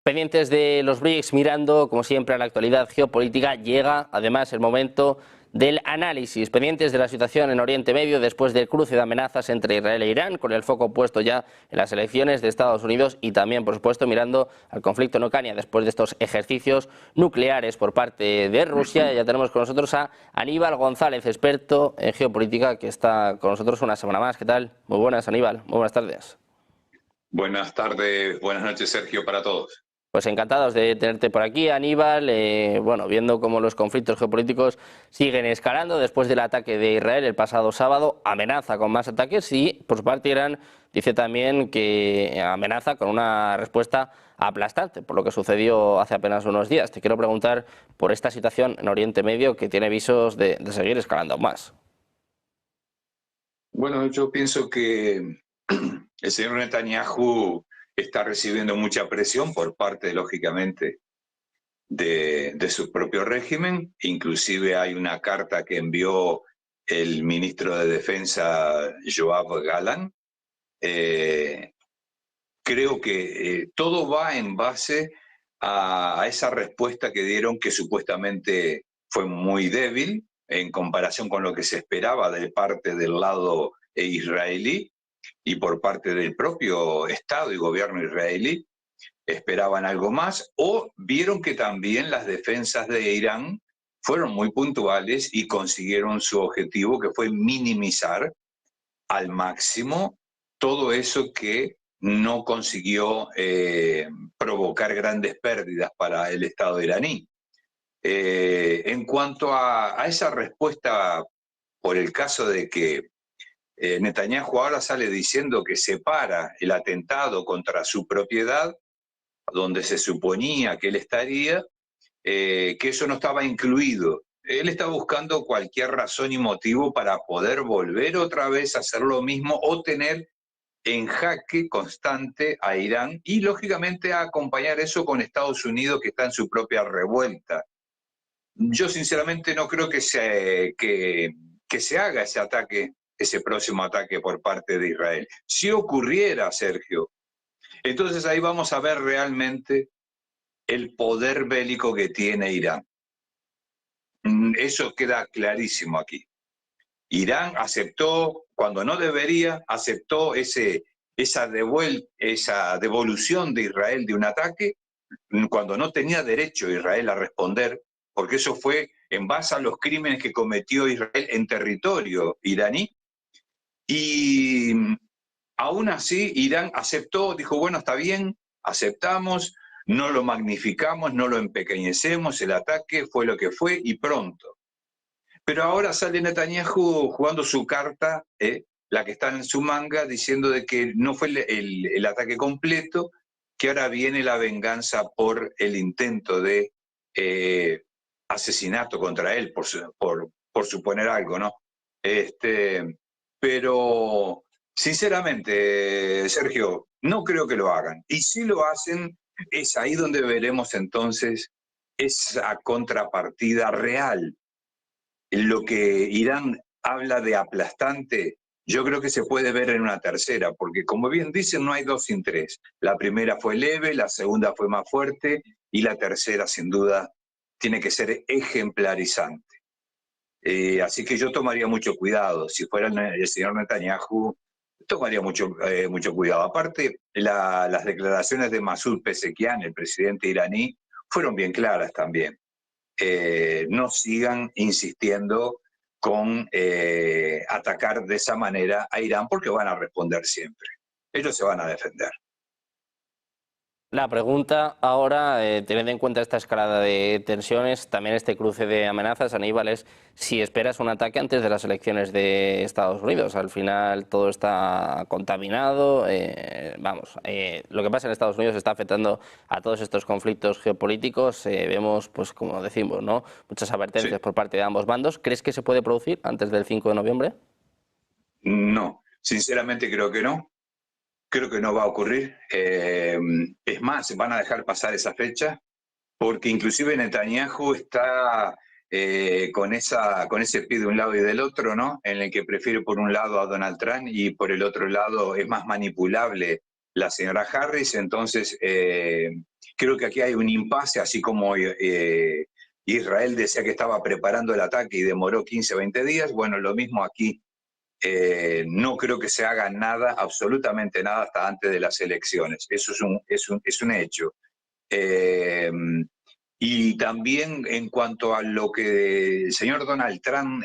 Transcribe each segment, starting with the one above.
Pendientes de los BRICS, mirando, como siempre, a la actualidad geopolítica, llega además el momento del análisis. Pendientes de la situación en Oriente Medio después del cruce de amenazas entre Israel e Irán, con el foco puesto ya en las elecciones de Estados Unidos y también, por supuesto, mirando al conflicto en Ucrania después de estos ejercicios nucleares por parte de Rusia. Ya tenemos con nosotros a Aníbal González, experto en geopolítica, que está con nosotros una semana más. ¿Qué tal? Muy buenas, Aníbal. Muy buenas tardes. Buenas tardes, buenas noches, Sergio, para todos. Pues encantados de tenerte por aquí, Aníbal. Bueno, viendo cómo los conflictos geopolíticos siguen escalando después del ataque de Israel el pasado sábado, amenaza con más ataques y, por su parte, Irán dice también que amenaza con una respuesta aplastante por lo que sucedió hace apenas unos días. Te quiero preguntar por esta situación en Oriente Medio que tiene visos de seguir escalando aún más. Bueno, yo pienso que el señor Netanyahu está recibiendo mucha presión por parte, lógicamente, de su propio régimen. Inclusive hay una carta que envió el ministro de Defensa, Yoav Gallant. Creo que todo va en base a esa respuesta que dieron, que supuestamente fue muy débil en comparación con lo que se esperaba de parte del lado israelí y por parte del propio Estado y gobierno israelí. Esperaban algo más, o vieron que también las defensas de Irán fueron muy puntuales y consiguieron su objetivo, que fue minimizar al máximo todo eso que no consiguió provocar grandes pérdidas para el Estado iraní. En cuanto a esa respuesta, por el caso de que Netanyahu ahora sale diciendo que separa el atentado contra su propiedad, donde se suponía que él estaría, que eso no estaba incluido. Él está buscando cualquier razón y motivo para poder volver otra vez a hacer lo mismo o tener en jaque constante a Irán y, lógicamente, a acompañar eso con Estados Unidos, que está en su propia revuelta. Yo, sinceramente, no creo que se haga ese ataque, ese próximo ataque por parte de Israel. Si ocurriera, Sergio, entonces ahí vamos a ver realmente el poder bélico que tiene Irán. Eso queda clarísimo aquí. Irán aceptó, cuando no debería, aceptó esa devolución de Israel de un ataque, cuando no tenía derecho Israel a responder, porque eso fue en base a los crímenes que cometió Israel en territorio iraní. Y aún así Irán aceptó, dijo, bueno, está bien, aceptamos, no lo magnificamos, no lo empequeñecemos, el ataque fue lo que fue y pronto. Pero ahora sale Netanyahu jugando su carta, la que está en su manga, diciendo de que no fue el ataque completo, que ahora viene la venganza por el intento de asesinato contra él, por suponer algo, ¿no? Pero, sinceramente, Sergio, no creo que lo hagan. Y si lo hacen, es ahí donde veremos entonces esa contrapartida real. Lo que Irán habla de aplastante, yo creo que se puede ver en una tercera, porque como bien dicen, no hay dos sin tres. La primera fue leve, la segunda fue más fuerte y la tercera, sin duda, tiene que ser ejemplarizante. Así que yo tomaría mucho cuidado. Si fuera el señor Netanyahu, tomaría mucho cuidado. Aparte, las declaraciones de Masoud Pezeshkian, el presidente iraní, fueron bien claras también. No sigan insistiendo con atacar de esa manera a Irán, porque van a responder siempre. Ellos se van a defender. La pregunta ahora, teniendo en cuenta esta escalada de tensiones, también este cruce de amenazas, Aníbal, es si esperas un ataque antes de las elecciones de Estados Unidos. Al final todo está contaminado. Lo que pasa en Estados Unidos está afectando a todos estos conflictos geopolíticos. Vemos, pues como decimos, ¿no?, muchas advertencias por parte de ambos bandos. ¿Crees que se puede producir antes del 5 de noviembre? No, sinceramente creo que no. Creo que no va a ocurrir. Es más, van a dejar pasar esa fecha, porque inclusive Netanyahu está con ese pie de un lado y del otro, ¿no? En el que prefiere por un lado a Donald Trump y por el otro lado es más manipulable la señora Harris. Entonces, creo que aquí hay un impasse, así como Israel decía que estaba preparando el ataque y demoró 15 o 20 días. Bueno, lo mismo aquí. No creo que se haga nada, absolutamente nada, hasta antes de las elecciones. Eso es un hecho. Y también en cuanto a lo que el señor Donald Trump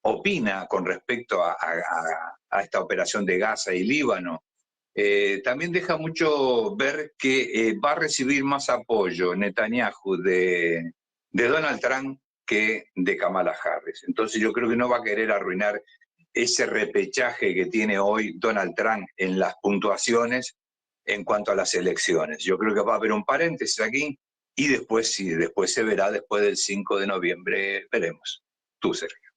opina con respecto a esta operación de Gaza y Líbano, también deja mucho ver que va a recibir más apoyo Netanyahu de Donald Trump que de Kamala Harris. Entonces yo creo que no va a querer arruinar ese repechaje que tiene hoy Donald Trump en las puntuaciones en cuanto a las elecciones. Yo creo que va a haber un paréntesis aquí y después sí, después se verá, después del 5 de noviembre, veremos. Tú, Sergio.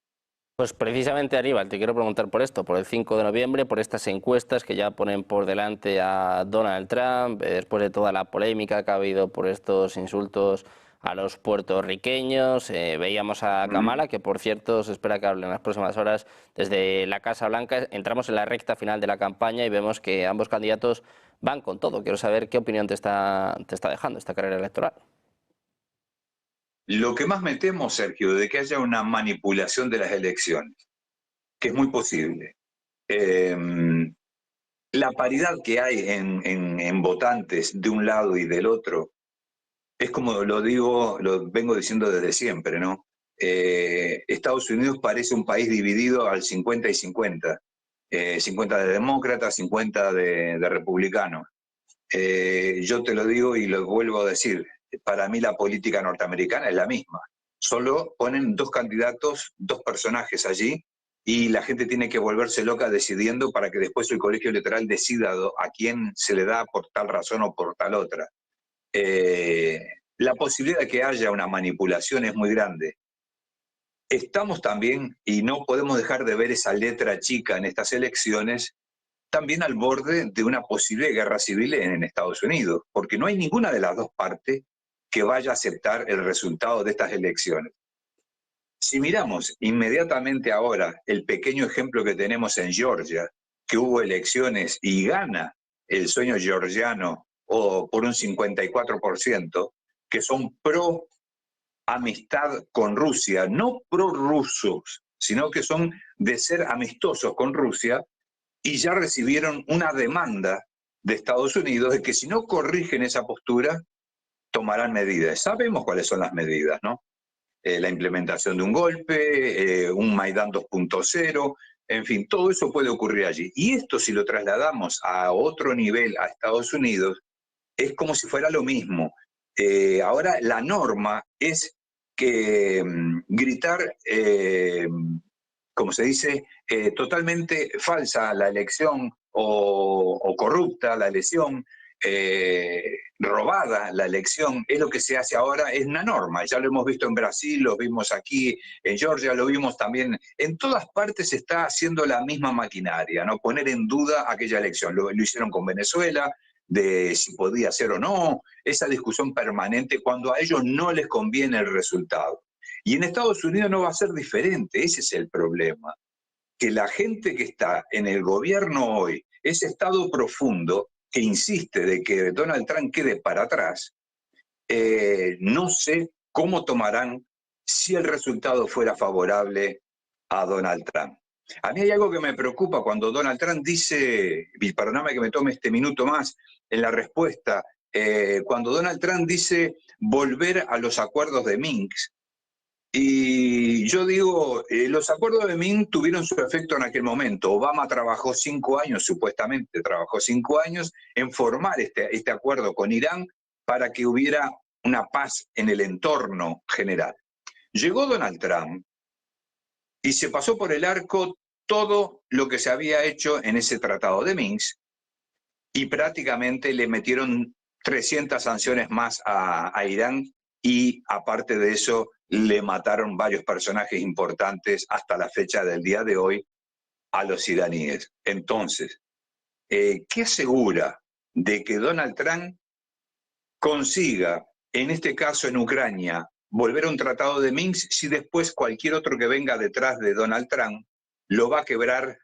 Pues precisamente, Aníbal, te quiero preguntar por esto, por el 5 de noviembre, por estas encuestas que ya ponen por delante a Donald Trump, después de toda la polémica que ha habido por estos insultos a los puertorriqueños. Veíamos a Kamala, que por cierto se espera que hable en las próximas horas desde la Casa Blanca. Entramos en la recta final de la campaña y vemos que ambos candidatos van con todo. Quiero saber qué opinión te está dejando esta carrera electoral. Lo que más me temo, Sergio, de que haya una manipulación de las elecciones, que es muy posible. La paridad que hay en votantes de un lado y del otro, es como lo digo, lo vengo diciendo desde siempre, ¿no? Estados Unidos parece un país dividido al 50 y 50. 50 de demócratas, 50 de republicanos. Yo te lo digo y lo vuelvo a decir, para mí la política norteamericana es la misma. Solo ponen dos candidatos, dos personajes allí, y la gente tiene que volverse loca decidiendo para que después el colegio electoral decida a quién se le da por tal razón o por tal otra. La posibilidad de que haya una manipulación es muy grande. Estamos también, y no podemos dejar de ver esa letra chica en estas elecciones, también al borde de una posible guerra civil en Estados Unidos, porque no hay ninguna de las dos partes que vaya a aceptar el resultado de estas elecciones. Si miramos inmediatamente ahora el pequeño ejemplo que tenemos en Georgia, que hubo elecciones y gana el sueño georgiano o por un 54%, que son pro amistad con Rusia, no pro rusos, sino que son de ser amistosos con Rusia, y ya recibieron una demanda de Estados Unidos de que si no corrigen esa postura, tomarán medidas. Sabemos cuáles son las medidas, ¿no? La implementación de un golpe, un Maidán 2.0, en fin, todo eso puede ocurrir allí. Y esto, si lo trasladamos a otro nivel, a Estados Unidos, es como si fuera lo mismo. Ahora la norma es que gritar, como se dice, totalmente falsa la elección o corrupta la elección, robada la elección, es lo que se hace ahora, es una norma. Ya lo hemos visto en Brasil, lo vimos aquí en Georgia, lo vimos también. En todas partes se está haciendo la misma maquinaria, ¿no? Poner en duda aquella elección. Lo hicieron con Venezuela, de si podía ser o no, esa discusión permanente cuando a ellos no les conviene el resultado. Y en Estados Unidos no va a ser diferente, ese es el problema. Que la gente que está en el gobierno hoy, ese Estado profundo que insiste de que Donald Trump quede para atrás, no sé cómo tomarán si el resultado fuera favorable a Donald Trump. A mí hay algo que me preocupa cuando Donald Trump dice, y perdóname que me tome este minuto más en la respuesta, cuando Donald Trump dice volver a los acuerdos de Minsk. Y yo digo, los acuerdos de Minsk tuvieron su efecto en aquel momento. Obama trabajó 5 años, supuestamente trabajó 5 años, en formar este acuerdo con Irán para que hubiera una paz en el entorno general. Llegó Donald Trump y se pasó por el arco todo lo que se había hecho en ese tratado de Minsk y prácticamente le metieron 300 sanciones más a Irán, y aparte de eso le mataron varios personajes importantes hasta la fecha del día de hoy a los iraníes. Entonces, ¿qué asegura de que Donald Trump consiga, en este caso en Ucrania, volver a un tratado de Minsk si después cualquier otro que venga detrás de Donald Trump lo va a quebrar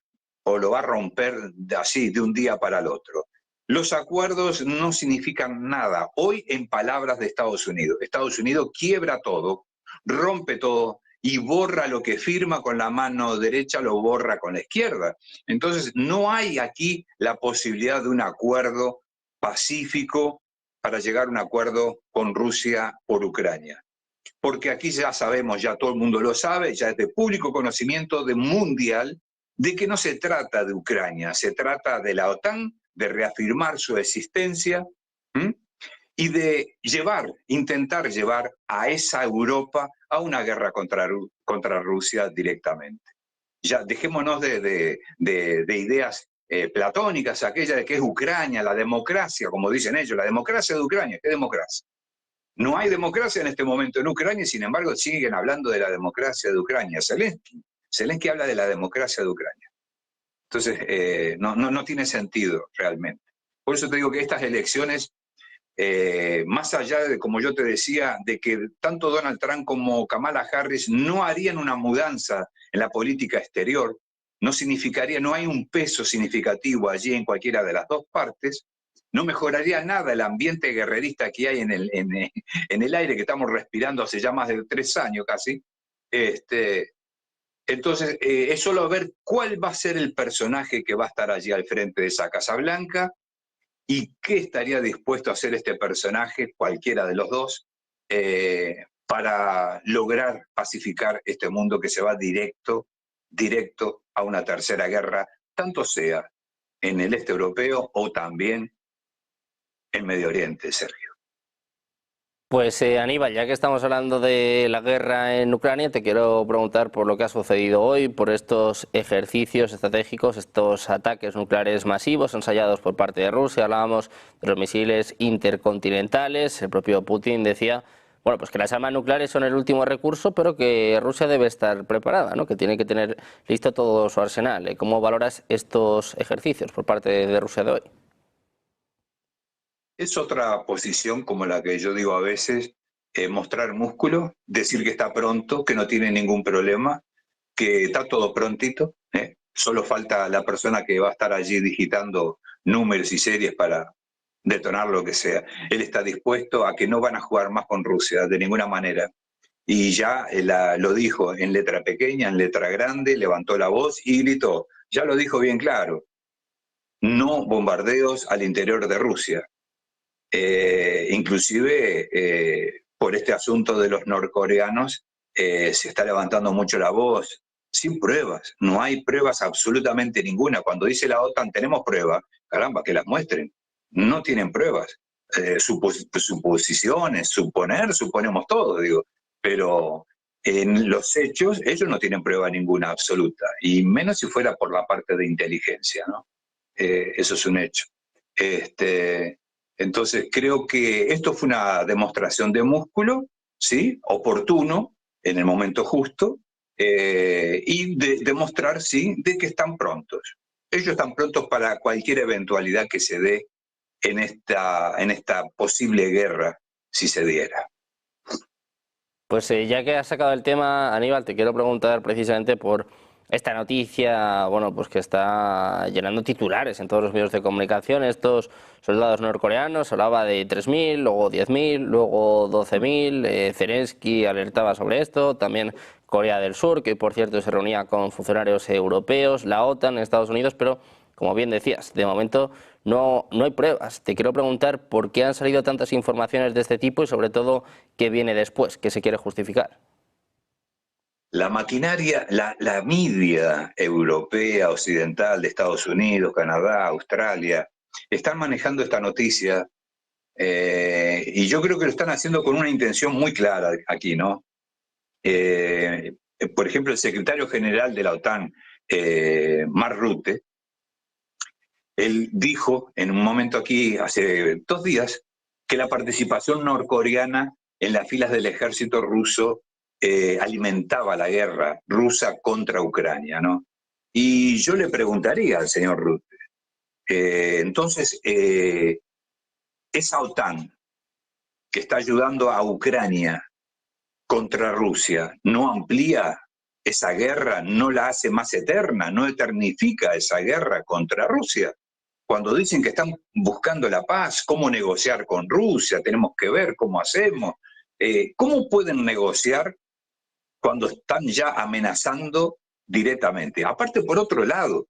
o lo va a romper así de un día para el otro. Los acuerdos no significan nada. Hoy, en palabras de Estados Unidos quiebra todo, rompe todo y borra lo que firma con la mano derecha, lo borra con la izquierda. Entonces, no hay aquí la posibilidad de un acuerdo pacífico para llegar a un acuerdo con Rusia por Ucrania. Porque aquí ya sabemos, ya todo el mundo lo sabe, ya es de público conocimiento, de mundial, de que no se trata de Ucrania, se trata de la OTAN, de reafirmar su existencia, ¿m? Y de intentar llevar a esa Europa a una guerra contra Rusia directamente. Ya dejémonos de ideas platónicas, aquella de que es Ucrania, la democracia, como dicen ellos, la democracia de Ucrania. ¿Qué democracia? No hay democracia en este momento en Ucrania y sin embargo siguen hablando de la democracia de Ucrania. Zelensky habla de la democracia de Ucrania. Entonces, no tiene sentido realmente. Por eso te digo que estas elecciones, más allá de, como yo te decía, de que tanto Donald Trump como Kamala Harris no harían una mudanza en la política exterior, no hay un peso significativo allí en cualquiera de las dos partes, no mejoraría nada el ambiente guerrerista que hay en el aire que estamos respirando hace ya más de 3 años casi. Entonces, es solo ver cuál va a ser el personaje que va a estar allí al frente de esa Casa Blanca y qué estaría dispuesto a hacer este personaje, cualquiera de los dos, para lograr pacificar este mundo que se va directo a una tercera guerra, tanto sea en el este europeo o también en Medio Oriente, Sergio. Pues Aníbal, ya que estamos hablando de la guerra en Ucrania, te quiero preguntar por lo que ha sucedido hoy, por estos ejercicios estratégicos, estos ataques nucleares masivos ensayados por parte de Rusia. Hablábamos de los misiles intercontinentales. El propio Putin decía, bueno, pues que las armas nucleares son el último recurso, pero que Rusia debe estar preparada, ¿no? Que tiene que tener listo todo su arsenal. ¿Cómo valoras estos ejercicios por parte de Rusia de hoy? Es otra posición como la que yo digo a veces, mostrar músculo, decir que está pronto, que no tiene ningún problema, que está todo prontito, solo falta la persona que va a estar allí digitando números y series para detonar lo que sea. Él está dispuesto a que no van a jugar más con Rusia de ninguna manera. Y ya lo dijo en letra pequeña, en letra grande, levantó la voz y gritó, ya lo dijo bien claro, no bombardeos al interior de Rusia. Inclusive por este asunto de los norcoreanos se está levantando mucho la voz, sin pruebas, no hay pruebas absolutamente ninguna. Cuando dice la OTAN tenemos pruebas, caramba, que las muestren, no tienen pruebas. Suposiciones, suponemos todo, digo, pero en los hechos ellos no tienen prueba ninguna absoluta, y menos si fuera por la parte de inteligencia, ¿no? Eso es un hecho. Entonces creo que esto fue una demostración de músculo, ¿sí? Oportuno, en el momento justo, y de demostrar, sí, de que están prontos. Ellos están prontos para cualquier eventualidad que se dé en esta posible guerra, si se diera. Pues ya que has sacado el tema, Aníbal, te quiero preguntar precisamente por esta noticia, bueno, pues que está llenando titulares en todos los medios de comunicación. Estos soldados norcoreanos, hablaba de 3.000, luego 10.000, luego 12.000. Zelensky alertaba sobre esto, también Corea del Sur, que por cierto se reunía con funcionarios europeos, la OTAN, Estados Unidos, pero como bien decías, de momento no hay pruebas. Te quiero preguntar por qué han salido tantas informaciones de este tipo y sobre todo qué viene después, qué se quiere justificar. La maquinaria, la media europea, occidental, de Estados Unidos, Canadá, Australia, están manejando esta noticia y yo creo que lo están haciendo con una intención muy clara aquí, ¿no? Por ejemplo, el secretario general de la OTAN, Mark Rutte, él dijo en un momento aquí, hace 2 días, que la participación norcoreana en las filas del ejército ruso alimentaba la guerra rusa contra Ucrania, ¿no? Y yo le preguntaría al señor Rutte, entonces, esa OTAN que está ayudando a Ucrania contra Rusia, ¿no amplía esa guerra no la hace más eterna, no eternifica esa guerra contra Rusia. Cuando dicen que están buscando la paz, cómo negociar con Rusia, tenemos que ver cómo hacemos. ¿Cómo pueden negociar cuando están ya amenazando directamente? Aparte, por otro lado,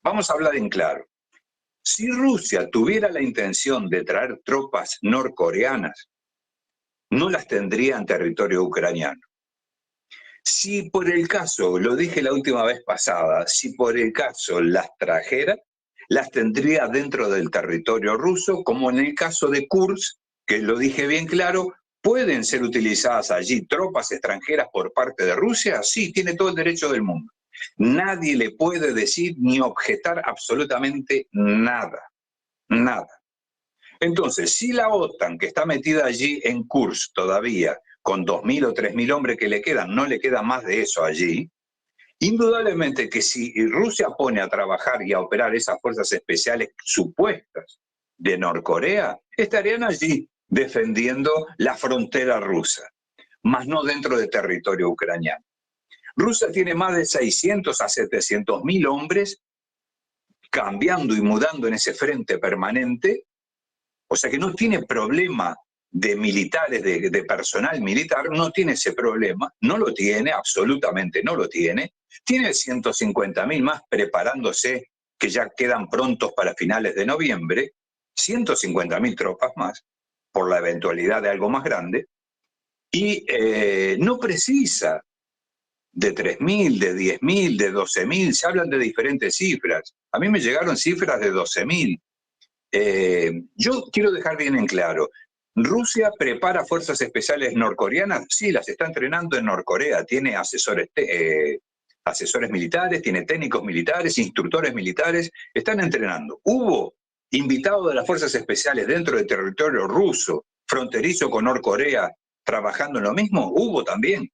vamos a hablar en claro. Si Rusia tuviera la intención de traer tropas norcoreanas, no las tendría en territorio ucraniano. Si por el caso, lo dije la última vez pasada, si por el caso las trajera, las tendría dentro del territorio ruso, como en el caso de Kursk, que lo dije bien claro, ¿pueden ser utilizadas allí tropas extranjeras por parte de Rusia? Sí, tiene todo el derecho del mundo. Nadie le puede decir ni objetar absolutamente nada, nada. Entonces, si la OTAN, que está metida allí en Kursk todavía, con 2.000 o 3.000 hombres que le quedan, no le queda más de eso allí, indudablemente que si Rusia pone a trabajar y a operar esas fuerzas especiales supuestas de Norcorea, estarían allí defendiendo la frontera rusa, más no dentro del territorio ucraniano. Rusia tiene más de 600 a 700.000 hombres cambiando y mudando en ese frente permanente. O sea que no tiene problema de militares, de personal militar, no tiene ese problema, no lo tiene, absolutamente no lo tiene. Tiene 150.000 más preparándose, que ya quedan prontos para finales de noviembre, 150.000 tropas más, por la eventualidad de algo más grande, y no precisa de 3.000, de 10.000, de 12.000, se hablan de diferentes cifras. A mí me llegaron cifras de 12.000. Yo quiero dejar bien en claro, ¿Rusia prepara fuerzas especiales norcoreanas? Sí, las está entrenando en Norcorea, tiene asesores militares, tiene técnicos militares, instructores militares, están entrenando. ¿Hubo invitados de las fuerzas especiales dentro del territorio ruso, fronterizo con Norcorea, trabajando en lo mismo? Hubo también,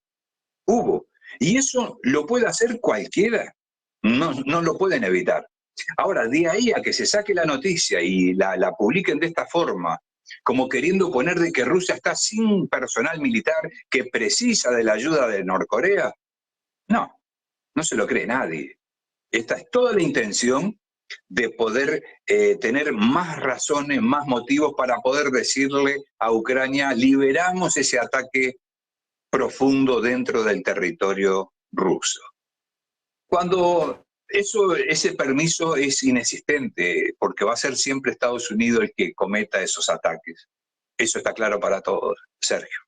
hubo. Y eso lo puede hacer cualquiera, no lo pueden evitar. Ahora, de ahí a que se saque la noticia y la publiquen de esta forma, como queriendo poner de que Rusia está sin personal militar que precisa de la ayuda de Norcorea, no se lo cree nadie. Esta es toda la intención de poder tener más razones, más motivos para poder decirle a Ucrania, liberamos ese ataque profundo dentro del territorio ruso. Cuando ese permiso es inexistente, porque va a ser siempre Estados Unidos el que cometa esos ataques. Eso está claro para todos, Sergio.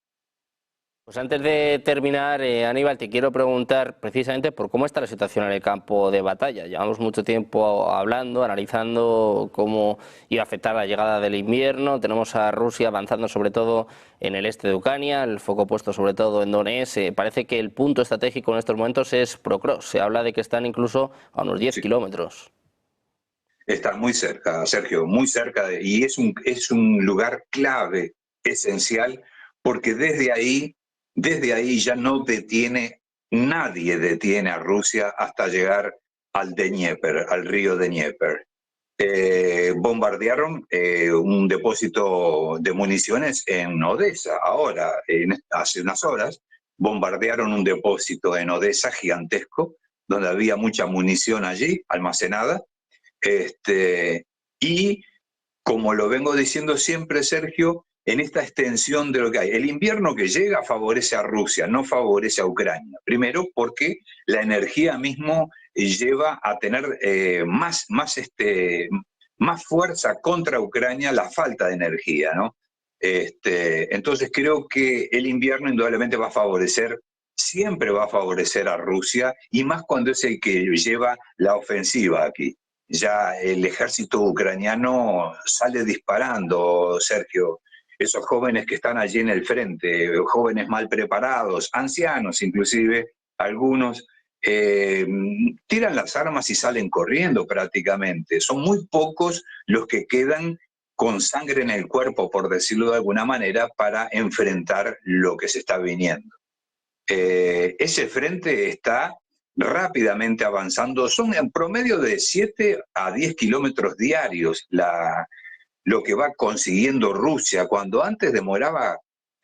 Pues antes de terminar, Aníbal, te quiero preguntar precisamente por cómo está la situación en el campo de batalla. Llevamos mucho tiempo hablando, analizando cómo iba a afectar la llegada del invierno. Tenemos a Rusia avanzando sobre todo en el este de Ucrania, el foco puesto sobre todo en Donetsk. Parece que el punto estratégico en estos momentos es Prokrovsk. Se habla de que están incluso a unos 10 kilómetros. Están muy cerca, Sergio, muy cerca, y es un lugar clave, esencial, porque desde ahí ya no nadie detiene a Rusia hasta llegar al Dnieper, al río de Dnieper. Bombardearon un depósito de municiones en Odessa, ahora, hace unas horas, bombardearon un depósito en Odessa gigantesco, donde había mucha munición allí almacenada, y como lo vengo diciendo siempre, Sergio, en esta extensión de lo que hay. El invierno que llega favorece a Rusia, no favorece a Ucrania. Primero porque la energía mismo lleva a tener más fuerza contra Ucrania la falta de energía, ¿no? Entonces creo que el invierno indudablemente va a favorecer, siempre va a favorecer a Rusia, y más cuando es el que lleva la ofensiva aquí. Ya el ejército ucraniano sale disparando, Sergio. Esos jóvenes que están allí en el frente, jóvenes mal preparados, ancianos inclusive, algunos, tiran las armas y salen corriendo prácticamente. Son muy pocos los que quedan con sangre en el cuerpo, por decirlo de alguna manera, para enfrentar lo que se está viniendo. Ese frente está rápidamente avanzando, son en promedio de 7 a 10 kilómetros diarios lo que va consiguiendo Rusia, cuando antes demoraba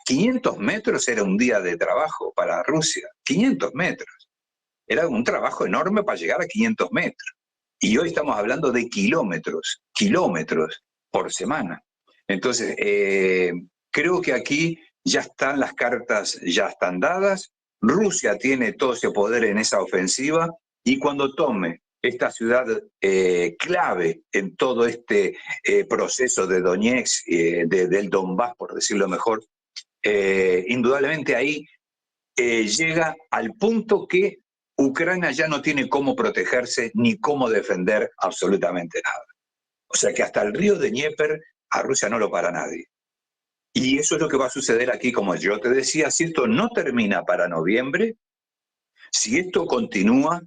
500 metros, era un día de trabajo para Rusia, 500 metros. era un trabajo enorme para llegar a 500 metros. Y hoy estamos hablando de kilómetros por semana. Entonces, creo que aquí ya están las cartas, ya están dadas. Rusia tiene todo ese poder en esa ofensiva y cuando tome esta ciudad clave en todo este proceso de Donetsk, del Donbass, por decirlo mejor, indudablemente ahí llega al punto que Ucrania ya no tiene cómo protegerse ni cómo defender absolutamente nada. O sea que hasta el río de Dnieper a Rusia no lo para nadie. Y eso es lo que va a suceder aquí, como yo te decía, si esto no termina para noviembre, si esto continúa,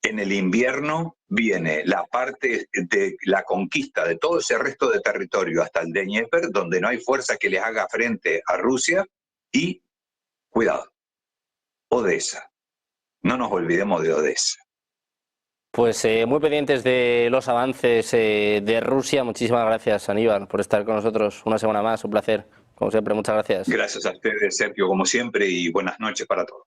en el invierno viene la parte de la conquista de todo ese resto de territorio hasta el de Dnieper, donde no hay fuerza que les haga frente a Rusia, y, cuidado, Odessa. No nos olvidemos de Odessa. Pues muy pendientes de los avances de Rusia. Muchísimas gracias, Aníbal, por estar con nosotros una semana más. Un placer. Como siempre, muchas gracias. Gracias a ustedes, Sergio, como siempre, y buenas noches para todos.